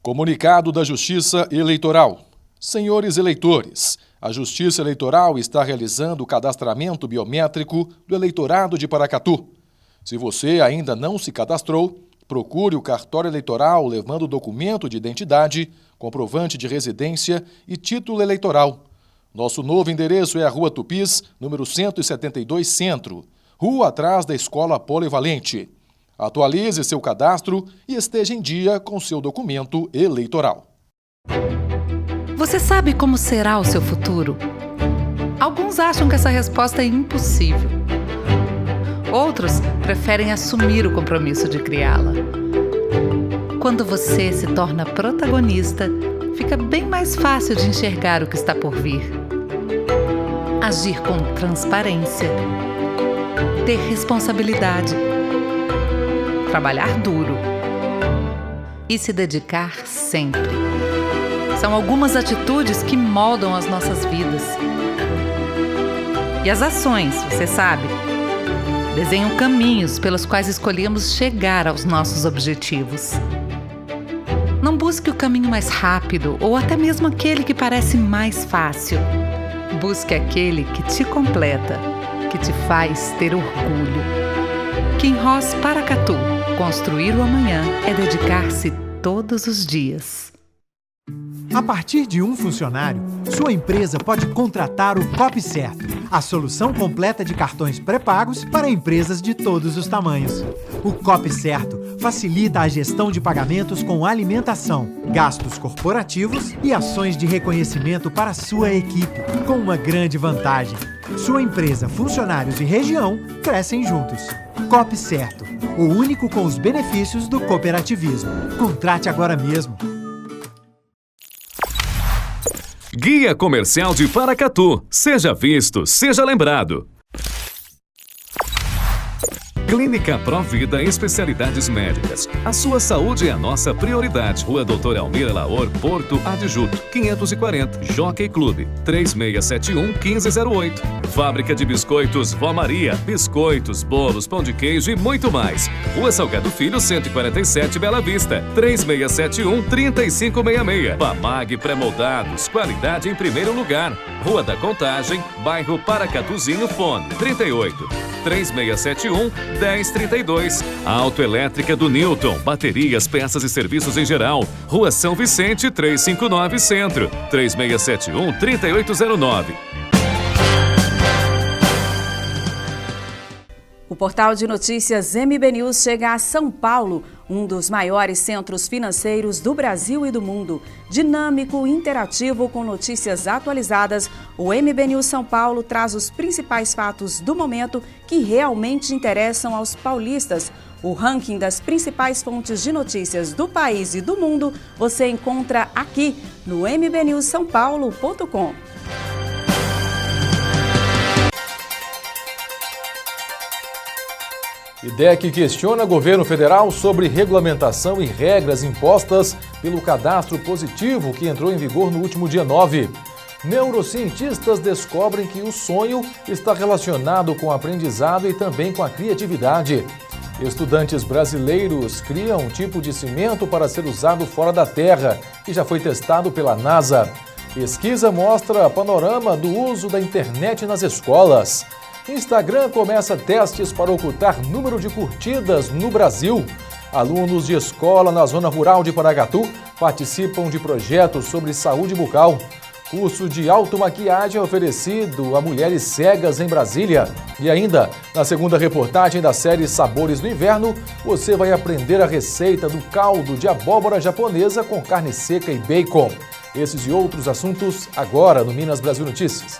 Comunicado da Justiça Eleitoral. Senhores eleitores, a Justiça Eleitoral está realizando o cadastramento biométrico do eleitorado de Paracatu. Se você ainda não se cadastrou, procure o cartório eleitoral levando documento de identidade, comprovante de residência e título eleitoral. Nosso novo endereço é a Rua Tupis, número 172 Centro, rua atrás da Escola Polivalente. Atualize seu cadastro e esteja em dia com seu documento eleitoral. Você sabe como será o seu futuro? Alguns acham que essa resposta é impossível. Outros preferem assumir o compromisso de criá-la. Quando você se torna protagonista, fica bem mais fácil de enxergar o que está por vir. Agir com transparência. Ter responsabilidade. Trabalhar duro e se dedicar sempre. São algumas atitudes que moldam as nossas vidas. E as ações, você sabe, desenham caminhos pelos quais escolhemos chegar aos nossos objetivos. Não busque o caminho mais rápido ou até mesmo aquele que parece mais fácil. Busque aquele que te completa, que te faz ter orgulho. Kinross Paracatu. Construir o amanhã é dedicar-se todos os dias. A partir de um funcionário, sua empresa pode contratar o CopCerto, a solução completa de cartões pré-pagos para empresas de todos os tamanhos. O CopCerto facilita a gestão de pagamentos com alimentação, gastos corporativos e ações de reconhecimento para sua equipe, com uma grande vantagem. Sua empresa, funcionários e região crescem juntos. CopCerto, o único com os benefícios do cooperativismo. Contrate agora mesmo. Guia Comercial de Paracatu. Seja visto, seja lembrado. Clínica Provida Especialidades Médicas. A sua saúde é a nossa prioridade. Rua Doutor Almir Laor, Porto Adjuto, 540, Jockey Clube, 3671-1508. Fábrica de Biscoitos Vó Maria, biscoitos, bolos, pão de queijo e muito mais. Rua Salgado Filho, 147, Bela Vista, 3671-3566. Pamag Pré-Moldados, qualidade em primeiro lugar. Rua da Contagem, bairro Paracatuzinho, fone 38-3671-1032. Autoelétrica do Newton, baterias, peças e serviços em geral. Rua São Vicente, 359 Centro, 3671-3809. O portal de notícias MB News chega a São Paulo, um dos maiores centros financeiros do Brasil e do mundo. Dinâmico e interativo com notícias atualizadas, o MB News São Paulo traz os principais fatos do momento que realmente interessam aos paulistas. O ranking das principais fontes de notícias do país e do mundo você encontra aqui no mbnewssaopaulo.com. IDEC questiona governo federal sobre regulamentação e regras impostas pelo cadastro positivo que entrou em vigor no último dia 9. Neurocientistas descobrem que o sonho está relacionado com o aprendizado e também com a criatividade. Estudantes brasileiros criam um tipo de cimento para ser usado fora da Terra, que já foi testado pela NASA. Pesquisa mostra panorama do uso da internet nas escolas. Instagram começa testes para ocultar número de curtidas no Brasil. Alunos de escola na zona rural de Paracatu participam de projetos sobre saúde bucal. Curso de automaquiagem é oferecido a mulheres cegas em Brasília. E ainda, na segunda reportagem da série Sabores do Inverno, você vai aprender a receita do caldo de abóbora japonesa com carne seca e bacon. Esses e outros assuntos agora no Minas Brasil Notícias.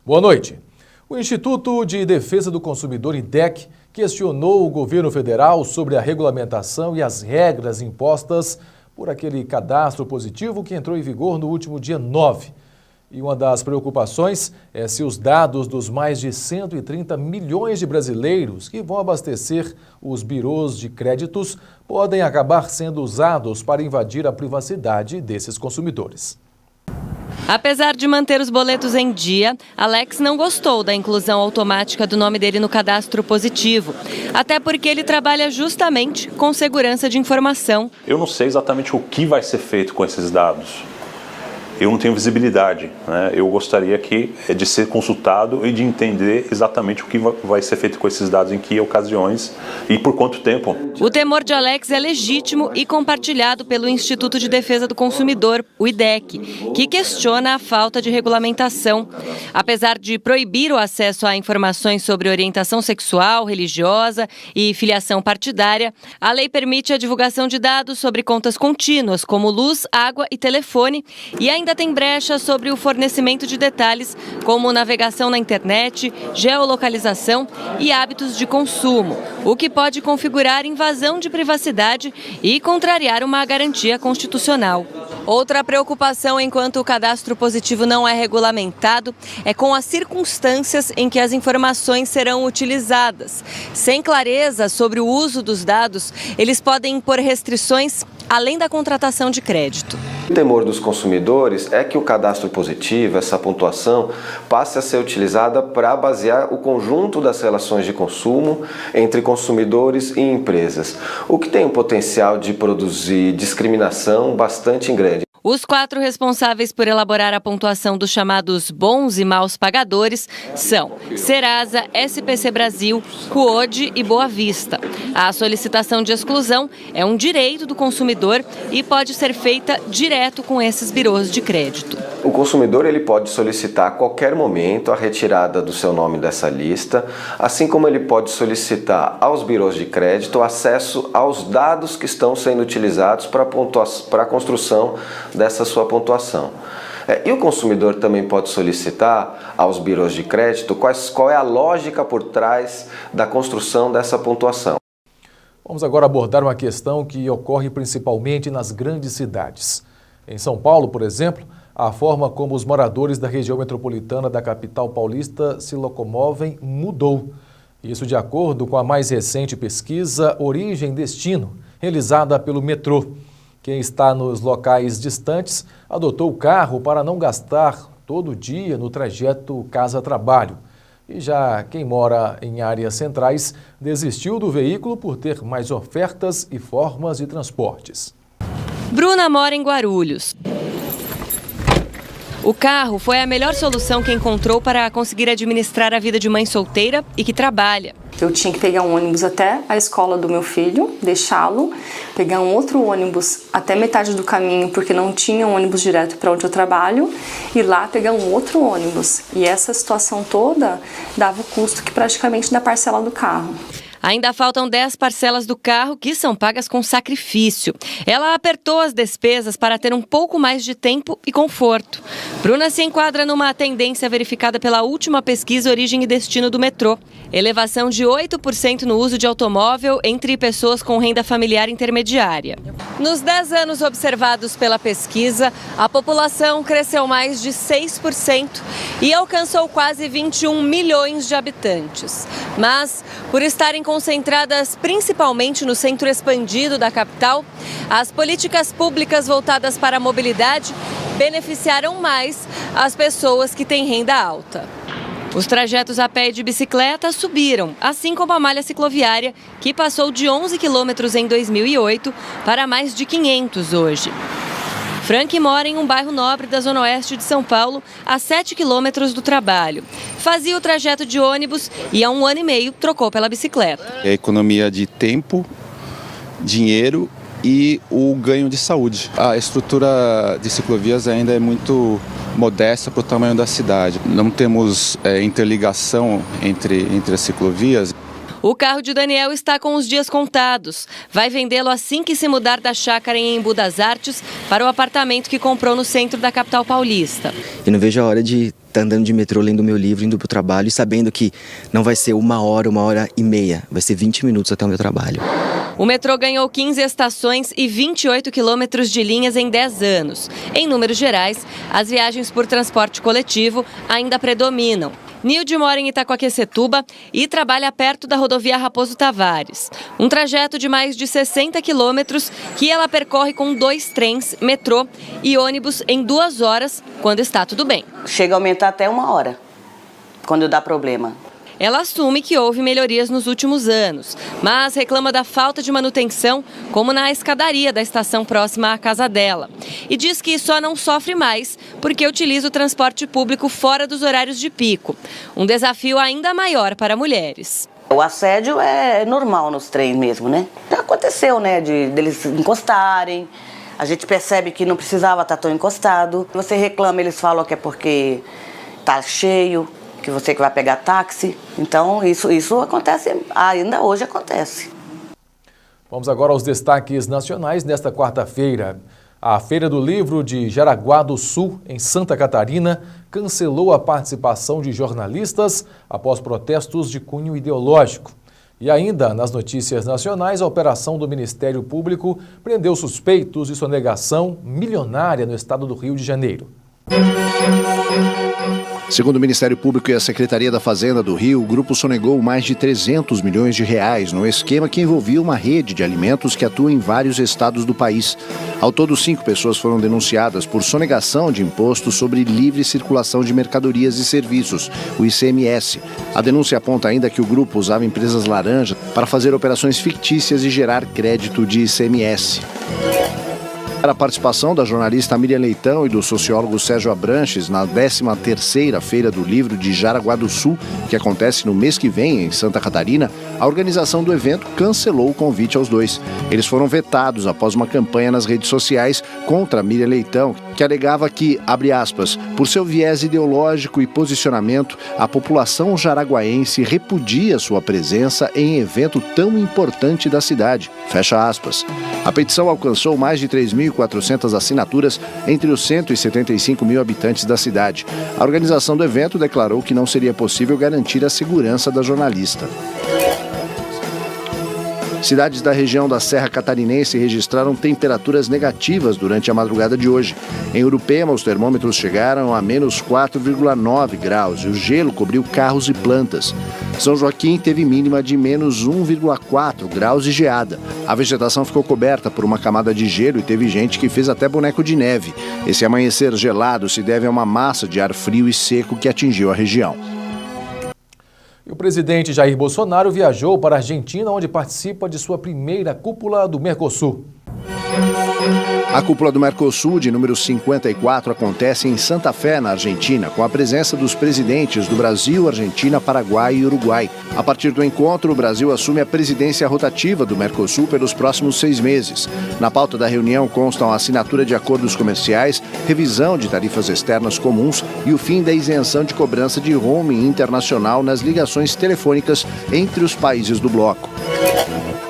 Boa noite. O Instituto de Defesa do Consumidor, IDEC, questionou o governo federal sobre a regulamentação e as regras impostas por aquele cadastro positivo que entrou em vigor no último dia 9. E uma das preocupações é se os dados dos mais de 130 milhões de brasileiros que vão abastecer os birôs de créditos podem acabar sendo usados para invadir a privacidade desses consumidores. Apesar de manter os boletos em dia, Alex não gostou da inclusão automática do nome dele no cadastro positivo, até porque ele trabalha justamente com segurança de informação. Eu não sei exatamente o que vai ser feito com esses dados. Eu não tenho visibilidade, né? Eu gostaria de ser consultado e de entender exatamente o que vai ser feito com esses dados, em que ocasiões e por quanto tempo. O temor de Alex é legítimo e compartilhado pelo Instituto de Defesa do Consumidor, o IDEC, que questiona a falta de regulamentação. Apesar de proibir o acesso a informações sobre orientação sexual, religiosa e filiação partidária, a lei permite a divulgação de dados sobre contas contínuas, como luz, água e telefone, e ainda tem brecha sobre o fornecimento de detalhes como navegação na internet, geolocalização e hábitos de consumo, o que pode configurar invasão de privacidade e contrariar uma garantia constitucional. Outra preocupação enquanto o cadastro positivo não é regulamentado é com as circunstâncias em que as informações serão utilizadas. Sem clareza sobre o uso dos dados, eles podem impor restrições além da contratação de crédito. O temor dos consumidores é que o cadastro positivo, essa pontuação, passe a ser utilizada para basear o conjunto das relações de consumo entre consumidores e empresas, o que tem o potencial de produzir discriminação bastante grande. Os 4 responsáveis por elaborar a pontuação dos chamados bons e maus pagadores são Serasa, SPC Brasil, Cuode e Boa Vista. A solicitação de exclusão é um direito do consumidor e pode ser feita direto com esses birôs de crédito. O consumidor ele pode solicitar a qualquer momento a retirada do seu nome dessa lista, assim como ele pode solicitar aos birôs de crédito acesso aos dados que estão sendo utilizados para a construção dessa sua pontuação. E o consumidor também pode solicitar aos birôs de crédito qual é a lógica por trás da construção dessa pontuação. Vamos agora abordar uma questão que ocorre principalmente nas grandes cidades. Em São Paulo, por exemplo, a forma como os moradores da região metropolitana da capital paulista se locomovem mudou. Isso de acordo com a mais recente pesquisa Origem Destino, realizada pelo metrô. Quem está nos locais distantes adotou o carro para não gastar todo dia no trajeto casa-trabalho. E já quem mora em áreas centrais desistiu do veículo por ter mais ofertas e formas de transportes. Bruna mora em Guarulhos. O carro foi a melhor solução que encontrou para conseguir administrar a vida de mãe solteira e que trabalha. Eu tinha que pegar um ônibus até a escola do meu filho, deixá-lo, pegar um outro ônibus até metade do caminho, porque não tinha um ônibus direto para onde eu trabalho, e lá pegar um outro ônibus. E essa situação toda dava o custo que praticamente da parcela do carro. Ainda faltam 10 parcelas do carro que são pagas com sacrifício. Ela apertou as despesas para ter um pouco mais de tempo e conforto. Bruna se enquadra numa tendência verificada pela última pesquisa Origem e Destino do metrô. Elevação de 8% no uso de automóvel entre pessoas com renda familiar intermediária. Nos 10 anos observados pela pesquisa, a população cresceu mais de 6% e alcançou quase 21 milhões de habitantes. Mas, por estarem concentradas principalmente no centro expandido da capital, as políticas públicas voltadas para a mobilidade beneficiaram mais as pessoas que têm renda alta. Os trajetos a pé e de bicicleta subiram, assim como a malha cicloviária, que passou de 11 quilômetros em 2008 para mais de 500 hoje. Frank mora em um bairro nobre da Zona Oeste de São Paulo, a 7 quilômetros do trabalho. Fazia o trajeto de ônibus e há 1 ano e meio trocou pela bicicleta. É a economia de tempo, dinheiro e o ganho de saúde. A estrutura de ciclovias ainda é muito modesta para o tamanho da cidade. Não temos interligação entre as ciclovias. O carro de Daniel está com os dias contados. Vai vendê-lo assim que se mudar da chácara em Embu das Artes para o apartamento que comprou no centro da capital paulista. Eu não vejo a hora de estar andando de metrô, lendo meu livro, indo para o trabalho e sabendo que não vai ser 1 hora e meia, vai ser 20 minutos até o meu trabalho. O metrô ganhou 15 estações e 28 quilômetros de linhas em 10 anos. Em números gerais, as viagens por transporte coletivo ainda predominam. Nilde mora em Itacoaquecetuba e trabalha perto da rodovia Raposo Tavares. Um trajeto de mais de 60 quilômetros que ela percorre com 2 trens, metrô e ônibus em 2 horas, quando está tudo bem. Chega a aumentar até 1 hora, quando dá problema. Ela assume que houve melhorias nos últimos anos, mas reclama da falta de manutenção, como na escadaria da estação próxima à casa dela. E diz que só não sofre mais porque utiliza o transporte público fora dos horários de pico. Um desafio ainda maior para mulheres. O assédio é normal nos trens mesmo, né? Já aconteceu, né, deles encostarem. A gente percebe que não precisava estar tão encostado. Você reclama, eles falam que é porque tá cheio, que você que vai pegar táxi. Então, isso acontece, ainda hoje acontece. Vamos agora aos destaques nacionais nesta quarta-feira. A Feira do Livro de Jaraguá do Sul, em Santa Catarina, cancelou a participação de jornalistas após protestos de cunho ideológico. E ainda, nas notícias nacionais, a operação do Ministério Público prendeu suspeitos de sonegação milionária no estado do Rio de Janeiro. Segundo o Ministério Público e a Secretaria da Fazenda do Rio, o grupo sonegou mais de 300 milhões de reais no esquema que envolvia uma rede de alimentos que atua em vários estados do país. Ao todo, 5 pessoas foram denunciadas por sonegação de imposto sobre livre circulação de mercadorias e serviços, o ICMS. A denúncia aponta ainda que o grupo usava empresas laranja para fazer operações fictícias e gerar crédito de ICMS. A participação da jornalista Miriam Leitão e do sociólogo Sérgio Abranches na 13ª Feira do Livro de Jaraguá do Sul, que acontece no mês que vem em Santa Catarina, a organização do evento cancelou o convite aos dois. Eles foram vetados após uma campanha nas redes sociais contra Miriam Leitão, que alegava que, abre aspas, por seu viés ideológico e posicionamento, a população jaraguaense repudia sua presença em evento tão importante da cidade, fecha aspas. A petição alcançou mais de 3.400 assinaturas entre os 175 mil habitantes da cidade. A organização do evento declarou que não seria possível garantir a segurança da jornalista. Cidades da região da Serra Catarinense registraram temperaturas negativas durante a madrugada de hoje. Em Urupema, os termômetros chegaram a menos 4,9 graus e o gelo cobriu carros e plantas. São Joaquim teve mínima de menos 1,4 graus e geada. A vegetação ficou coberta por uma camada de gelo e teve gente que fez até boneco de neve. Esse amanhecer gelado se deve a uma massa de ar frio e seco que atingiu a região. E o presidente Jair Bolsonaro viajou para a Argentina, onde participa de sua primeira cúpula do Mercosul. A cúpula do Mercosul, de número 54, acontece em Santa Fé, na Argentina, com a presença dos presidentes do Brasil, Argentina, Paraguai e Uruguai. A partir do encontro, o Brasil assume a presidência rotativa do Mercosul pelos próximos 6 meses. Na pauta da reunião constam a assinatura de acordos comerciais, revisão de tarifas externas comuns e o fim da isenção de cobrança de roaming internacional nas ligações telefônicas entre os países do bloco.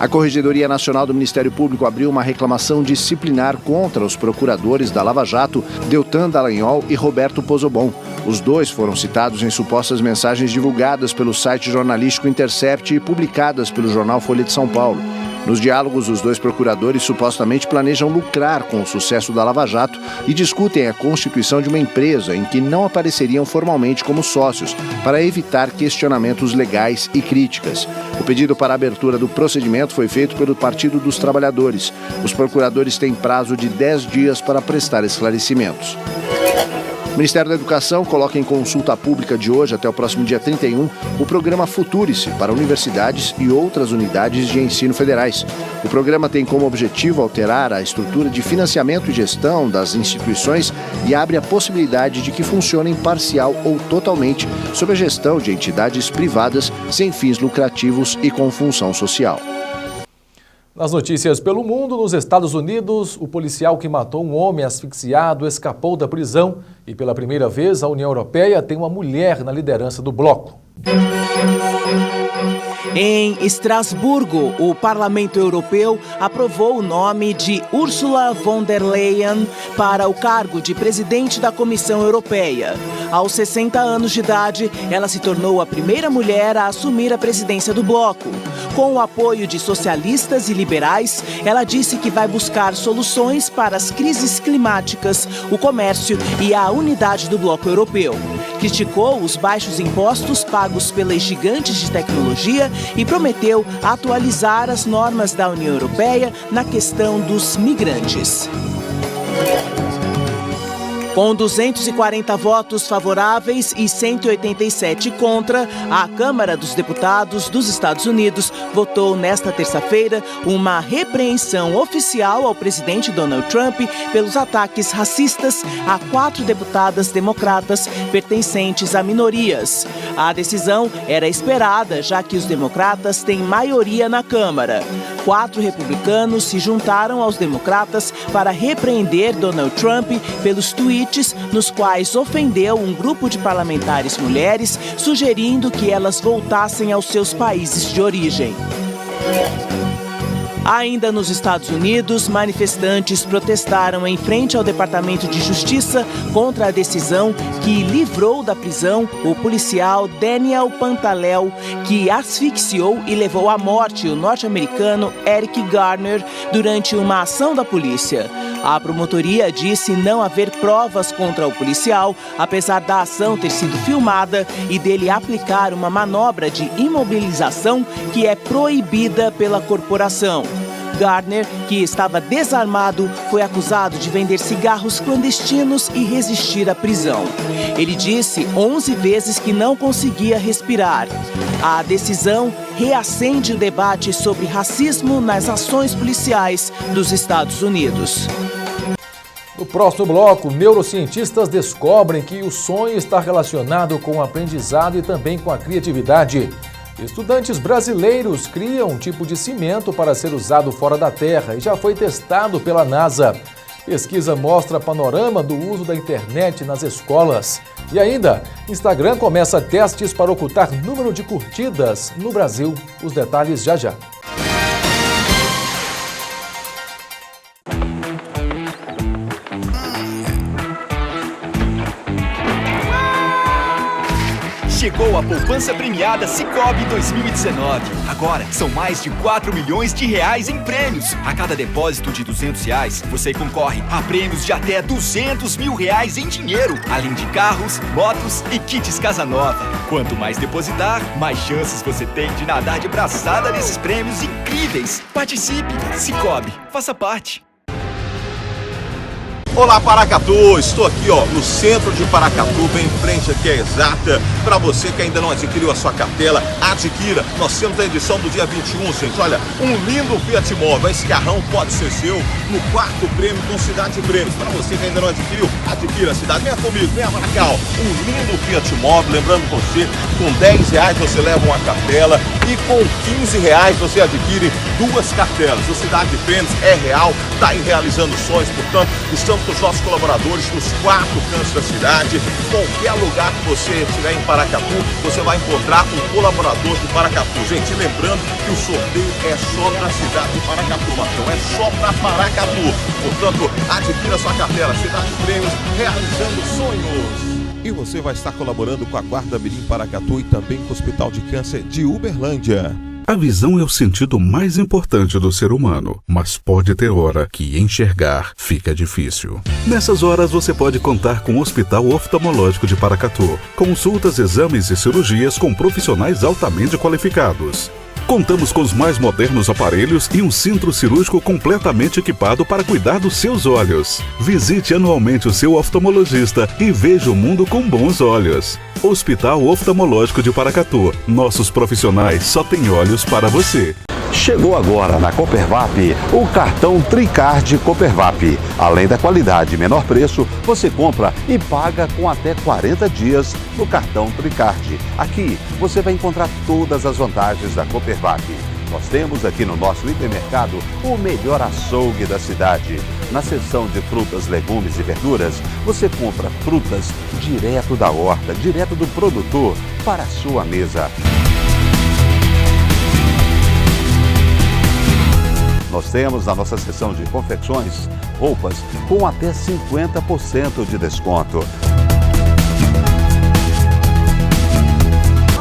A Corregedoria Nacional do Ministério Público abriu uma reclamação disciplinar contra os procuradores da Lava Jato, Deltan Dallagnol e Roberto Pozobon. Os dois foram citados em supostas mensagens divulgadas pelo site jornalístico Intercept e publicadas pelo jornal Folha de São Paulo. Nos diálogos, os 2 procuradores supostamente planejam lucrar com o sucesso da Lava Jato e discutem a constituição de uma empresa em que não apareceriam formalmente como sócios, para evitar questionamentos legais e críticas. O pedido para a abertura do procedimento foi feito pelo Partido dos Trabalhadores. Os procuradores têm prazo de 10 dias para prestar esclarecimentos. O Ministério da Educação coloca em consulta pública de hoje até o próximo dia 31 o programa Futurice para universidades e outras unidades de ensino federais. O programa tem como objetivo alterar a estrutura de financiamento e gestão das instituições e abre a possibilidade de que funcionem parcial ou totalmente sob a gestão de entidades privadas sem fins lucrativos e com função social. Nas notícias pelo mundo, nos Estados Unidos, o policial que matou um homem asfixiado escapou da prisão e, pela primeira vez, a União Europeia tem uma mulher na liderança do bloco. Em Estrasburgo, o Parlamento Europeu aprovou o nome de Ursula von der Leyen para o cargo de presidente da Comissão Europeia. Aos 60 anos de idade, ela se tornou a primeira mulher a assumir a presidência do bloco. Com o apoio de socialistas e liberais, ela disse que vai buscar soluções para as crises climáticas, o comércio e a unidade do bloco europeu. Criticou os baixos impostos pagos pelas gigantes de tecnologia e prometeu atualizar as normas da União Europeia na questão dos migrantes. Com 240 votos favoráveis e 187 contra, a Câmara dos Deputados dos Estados Unidos votou nesta terça-feira uma repreensão oficial ao presidente Donald Trump pelos ataques racistas a 4 deputadas democratas pertencentes a minorias. A decisão era esperada, já que os democratas têm maioria na Câmara. 4 republicanos se juntaram aos democratas para repreender Donald Trump pelos tweets nos quais ofendeu um grupo de parlamentares mulheres, sugerindo que elas voltassem aos seus países de origem. Ainda nos Estados Unidos, manifestantes protestaram em frente ao Departamento de Justiça contra a decisão que livrou da prisão o policial Daniel Pantaleo, que asfixiou e levou à morte o norte-americano Eric Garner durante uma ação da polícia. A promotoria disse não haver provas contra o policial, apesar da ação ter sido filmada e dele aplicar uma manobra de imobilização que é proibida pela corporação. Gardner, que estava desarmado, foi acusado de vender cigarros clandestinos e resistir à prisão. Ele disse 11 vezes que não conseguia respirar. A decisão reacende o debate sobre racismo nas ações policiais dos Estados Unidos. No próximo bloco, neurocientistas descobrem que o sonho está relacionado com o aprendizado e também com a criatividade. Estudantes brasileiros criam um tipo de cimento para ser usado fora da Terra e já foi testado pela NASA. Pesquisa mostra panorama do uso da internet nas escolas. E ainda, Instagram começa testes para ocultar número de curtidas no Brasil. Os detalhes já já. Chegou a poupança premiada Sicoob 2019. Agora, são mais de 4 milhões de reais em prêmios. A cada depósito de R$200, você concorre a prêmios de até R$200 mil em dinheiro, além de carros, motos e kits Casa Nova. Quanto mais depositar, mais chances você tem de nadar de braçada nesses prêmios incríveis. Participe! Sicoob, faça parte. Olá, Paracatu! Estou aqui, no centro de Paracatu, bem em frente aqui à Exata. Para você que ainda não adquiriu a sua cartela, adquira. Nós temos a edição do dia 21, gente. Olha, um lindo Fiat Mobi. Esse carrão pode ser seu no 4º prêmio com Cidade Prêmios. Para você que ainda não adquiriu, adquira a cidade. Venha comigo, venha para cá, um lindo Fiat Mobi. Lembrando você, com R$10 você leva uma cartela e com R$15 você adquire 2 cartelas. O Cidade Prêmios é real, está aí realizando sonhos, portanto, estamos com os nossos colaboradores nos 4 cantos da cidade. Qualquer lugar que você estiver em Paracatu, você vai encontrar um colaborador de Paracatu. Gente, lembrando que o sorteio é só para a cidade de Paracatu, Marcão, é só para Paracatu. Portanto, adquira sua cartela, Cidade Prêmios, realizando sonhos. E você vai estar colaborando com a Guarda Mirim Paracatu e também com o Hospital de Câncer de Uberlândia. A visão é o sentido mais importante do ser humano, mas pode ter hora que enxergar fica difícil. Nessas horas você pode contar com o Hospital Oftalmológico de Paracatu. Consultas, exames e cirurgias com profissionais altamente qualificados. Contamos com os mais modernos aparelhos e um centro cirúrgico completamente equipado para cuidar dos seus olhos. Visite anualmente o seu oftalmologista e veja o mundo com bons olhos. Hospital Oftalmológico de Paracatu. Nossos profissionais só têm olhos para você. Chegou agora na Copervap o cartão Tricard Copervap. Além da qualidade e menor preço, você compra e paga com até 40 dias no cartão Tricard. Aqui você vai encontrar todas as vantagens da Copervap. Nós temos aqui no nosso hipermercado o melhor açougue da cidade. Na seção de frutas, legumes e verduras, você compra frutas direto da horta, direto do produtor, para a sua mesa. Nós temos na nossa seção de confecções roupas com até 50% de desconto.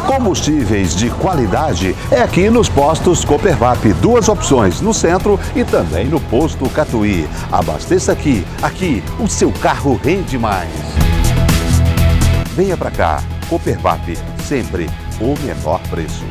Combustíveis de qualidade é aqui nos postos Copervap. 2 opções, no centro e também no posto Catuí. Abasteça aqui. Aqui o seu carro rende mais. Venha pra cá. Copervap, sempre o menor preço.